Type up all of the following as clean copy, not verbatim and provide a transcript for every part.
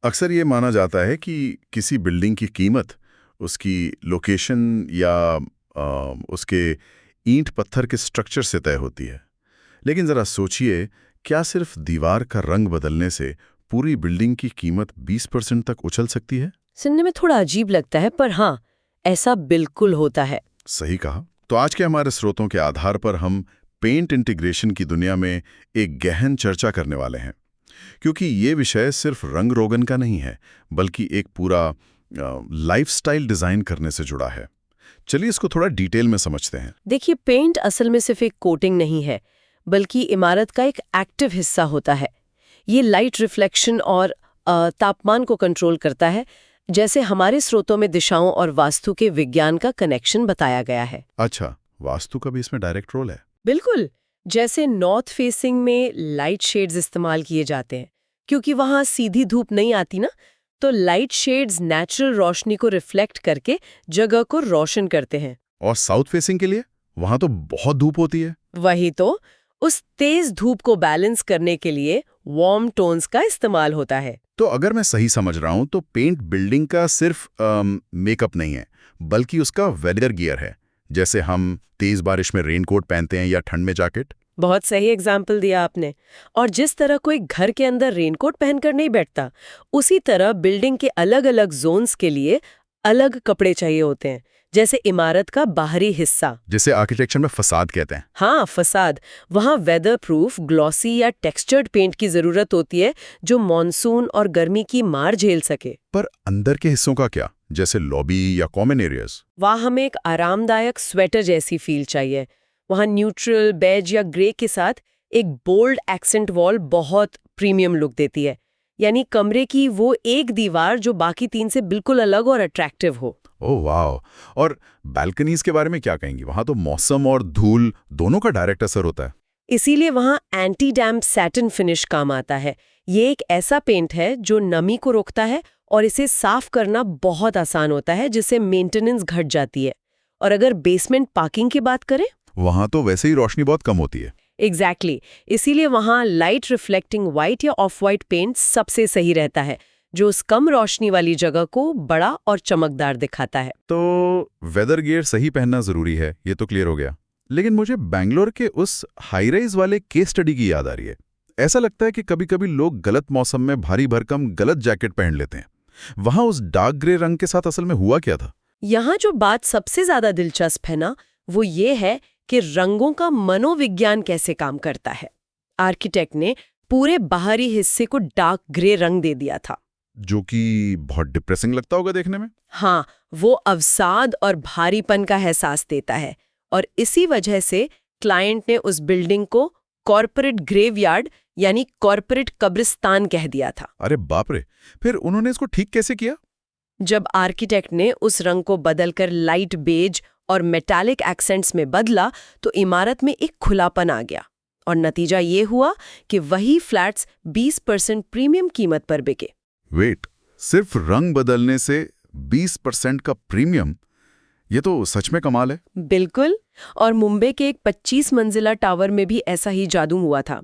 अक्सर ये माना जाता है कि किसी बिल्डिंग की कीमत उसकी लोकेशन या उसके ईंट पत्थर के स्ट्रक्चर से तय होती है। लेकिन ज़रा सोचिए, क्या सिर्फ दीवार का रंग बदलने से पूरी बिल्डिंग की कीमत 20% तक उछल सकती है? सुनने में थोड़ा अजीब लगता है, पर हाँ, ऐसा बिल्कुल होता है। सही कहा। तो आज के हमारे स्रोतों के आधार पर हम पेंट इंटीग्रेशन की दुनिया में एक गहन चर्चा करने वाले हैं, क्योंकि ये विषय सिर्फ रंग रोगन का नहीं है, बल्कि एक पूरा लाइफस्टाइल डिजाइन करने से जुड़ा है। चलिए इसको थोड़ा डिटेल में समझते हैं। देखिए, पेंट असल में सिर्फ एक कोटिंग नहीं है, बल्कि इमारत का एक एक्टिव हिस्सा होता है। ये लाइट रिफ्लेक्शन और तापमान को कंट्रोल करता है, जैसे हमारे स्रोतों में दिशाओं और वास्तु के विज्ञान का कनेक्शन बताया गया है। अच्छा, वास्तु का भी इसमें डायरेक्ट रोल है? बिल्कुल। जैसे नॉर्थ फेसिंग में लाइट शेड्स इस्तेमाल किए जाते हैं, क्योंकि वहां सीधी धूप नहीं आती ना, तो लाइट शेड्स नेचुरल रोशनी को रिफ्लेक्ट करके जगह को रोशन करते हैं। और साउथ फेसिंग के लिए? वहां तो बहुत धूप होती है। वही तो, उस तेज धूप को बैलेंस करने के लिए वार्म टोन्स का इस्तेमाल होता है। तो अगर मैं सही समझ रहा हूं तो पेंट बिल्डिंग का सिर्फ मेकअप नहीं है, बल्कि उसका वेदर गियर है। जैसे हम तेज बारिश में रेनकोट पहनते हैं या ठंड में जैकेट। बहुत सही एग्जाम्पल दिया आपने। और जिस तरह कोई घर के अंदर रेनकोट पहनकर नहीं बैठता, उसी तरह बिल्डिंग के अलग अलग जोन्स के लिए अलग कपड़े चाहिए होते हैं। जैसे इमारत का बाहरी हिस्सा, जिसे आर्किटेक्चर में फसाद कहते हैं। हाँ फसाद, वहाँ वेदर प्रूफ ग्लॉसी या टेक्सचर्ड पेंट की जरूरत होती है, जो मॉनसून और गर्मी की मार झेल सके। पर अंदर के हिस्सों का क्या, जैसे लॉबी या कॉमन एरियाज? वहाँ हमें एक आरामदायक स्वेटर जैसी फील चाहिए। वहाँ न्यूट्रल बेज या ग्रे के साथ एक बोल्ड एक्सेंट वॉल बहुत प्रीमियम लुक देती है। यानी कमरे की वो एक दीवार जो बाकी तीन से बिल्कुल अलग और अट्रैक्टिव हो। ओह वाह। और बालकनीज के बारे में क्या कहेंगी? वहां तो मौसम और धूल दोनों का डायरेक्ट असर होता है। इसीलिए वहाँ एंटी डैम्प सैटिन फिनिश काम आता है। ये एक ऐसा पेंट है जो नमी को रोकता है और इसे साफ करना बहुत आसान होता है, जिससे मेंटेनेंस घट जाती है। और अगर बेसमेंट पार्किंग की बात करें, वहां तो वैसे ही रोशनी बहुत कम होती है। एग्जैक्टली इसीलिए वहाँ लाइट रिफ्लेक्टिंग व्हाइट या ऑफ व्हाइट पेंट सबसे सही रहता है, जो उस कम रोशनी वाली जगह को बड़ा और चमकदार दिखाता है। तो वेदर गियर सही पहनना जरूरी है, ये तो क्लियर हो गया। लेकिन मुझे बैंगलोर के उस हाई राइज वाले केस स्टडी की याद आ रही है। ऐसा लगता है कि कभी-कभी लोग गलत मौसम में भारी भरकम गलत जैकेट पहन लेते हैं। वहां उस डार्क ग्रे रंग के साथ असल में हुआ क्या था? यहाँ जो बात सबसे ज्यादा दिलचस्प है ना, वो ये है कि रंगों का मनोविज्ञान कैसे काम करता है। आर्किटेक्ट ने पूरे बाहरी हिस्से को डार्क ग्रे रंग दे दिया था, जो कि बहुत डिप्रेसिंग लगता होगा देखने में। हाँ, वो अवसाद और भारीपन का एहसास देता है। और इसी वजह से क्लाइंट ने उस बिल्डिंग को कॉर्पोरेट ग्रेवयार्ड यानी कॉर्पोरेट कब्रिस्तान कह दिया था। अरे बाप रे। फिर उन्होंने इसको ठीक कैसे किया? जब आर्किटेक्ट ने उस रंग को बदलकर लाइट बेज और मेटालिक एक्सेंट्स में बदला, तो इमारत में एक खुलापन आ गया। और नतीजा ये हुआ कि वही फ्लैट्स 20% प्रीमियम कीमत पर बिके। वेट, सिर्फ रंग बदलने से 20% का प्रीमियम? ये तो सच में कमाल है। बिल्कुल। और मुंबई के एक 25 मंजिला टावर में भी ऐसा ही जादू हुआ था,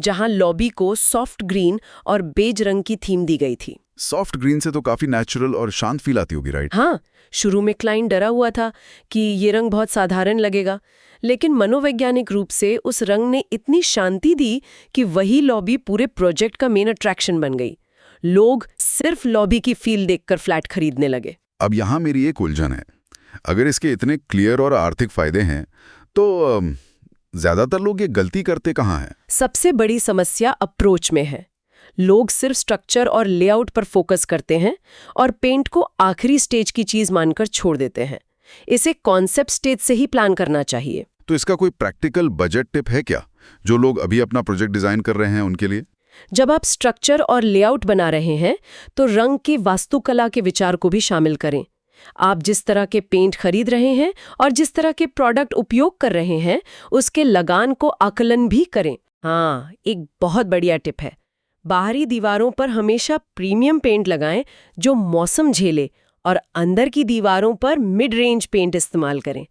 जहां लॉबी को सॉफ्ट ग्रीन और बेज रंग की थीम दी गई थी। सॉफ्ट ग्रीन से तो काफी नेचुरल और शांत फील आती होगी, राइट? हाँ, शुरू में क्लाइंट डरा हुआ था कि ये रंग बहुत साधारण लगेगा, लेकिन मनोवैज्ञानिक रूप से उस रंग ने इतनी शांति दी कि वही लॉबी पूरे प्रोजेक्ट का मेन अट्रैक्शन बन गई। लोग सिर्फ लॉबी की फील देखकर फ्लैट खरीदने लगे। अब यहाँ मेरी एक उलझन है। अगर इसके इतने क्लियर और आर्थिक फायदे हैं, तो ज्यादातर लोग ये गलती करते कहाँ हैं? सबसे बड़ी समस्या अप्रोच में है। लोग सिर्फ स्ट्रक्चर और लेआउट पर फोकस करते हैं और पेंट को आखिरी स्टेज की चीज मानकर छोड़ देते हैं। इसे कॉन्सेप्ट स्टेज से ही प्लान करना चाहिए। तो इसका कोई प्रैक्टिकल बजट टिप है क्या, जो लोग अभी अपना प्रोजेक्ट डिजाइन कर रहे हैं उनके लिए? जब आप स्ट्रक्चर और लेआउट बना रहे हैं, तो रंग की वास्तुकला के विचार को भी शामिल करें। आप जिस तरह के पेंट खरीद रहे हैं और जिस तरह के प्रोडक्ट उपयोग कर रहे हैं, उसके लगान को आकलन भी करें। हाँ, एक बहुत बढ़िया टिप है, बाहरी दीवारों पर हमेशा प्रीमियम पेंट लगाएं जो मौसम झेले, और अंदर की दीवारों पर मिड रेंज पेंट इस्तेमाल करें।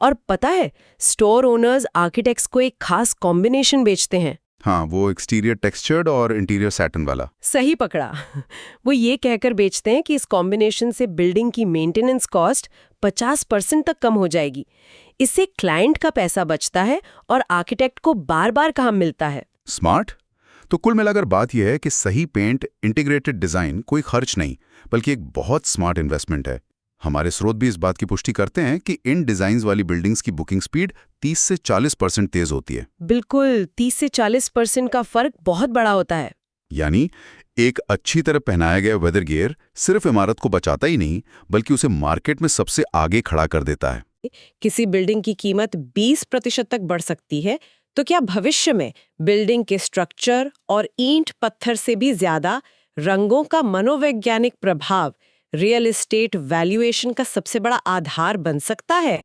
और पता है, स्टोर ओनर्स आर्किटेक्ट्स को एक खास कॉम्बिनेशन बेचते हैं। हाँ, वो एक्सटीरियर टेक्सचर्ड और इंटीरियर सैटिन वाला। सही पकड़ा। वो ये कहकर बेचते हैं कि इस कॉम्बिनेशन से बिल्डिंग की मेंटेनेंस कॉस्ट 50% तक कम हो जाएगी। इससे क्लाइंट का पैसा बचता है और आर्किटेक्ट को बार-बार काम मिलता है। स्मार्ट। तो कुल मिलाकर बात यह है कि सही पेंट, इंटीग्रेटेड डिजाइन कोई खर्च नहीं, बल्कि एक बहुत स्मार्ट इन्वेस्टमेंट है। हमारे स्रोत भी इस बात की पुष्टि करते हैं कि इन डिजाइन्स वाली बिल्डिंग्स की बुकिंग स्पीड 30 से 40% तेज होती है। बिल्कुल, 30 से 40% का फर्क बहुत बड़ा होता है। यानी एक अच्छी तरह पहनाया गया वेदर गियर सिर्फ इमारत को बचाता ही नहीं, बल्कि उसे मार्केट में सबसे आगे खड़ा कर देता है। किसी बिल्डिंग की कीमत 20% तक बढ़ सकती है, तो क्या भविष्य में बिल्डिंग के स्ट्रक्चर और ईंट पत्थर से भी ज्यादा रंगों का मनोवैज्ञानिक प्रभाव रियल एस्टेट वैल्यूएशन का सबसे बड़ा आधार बन सकता है?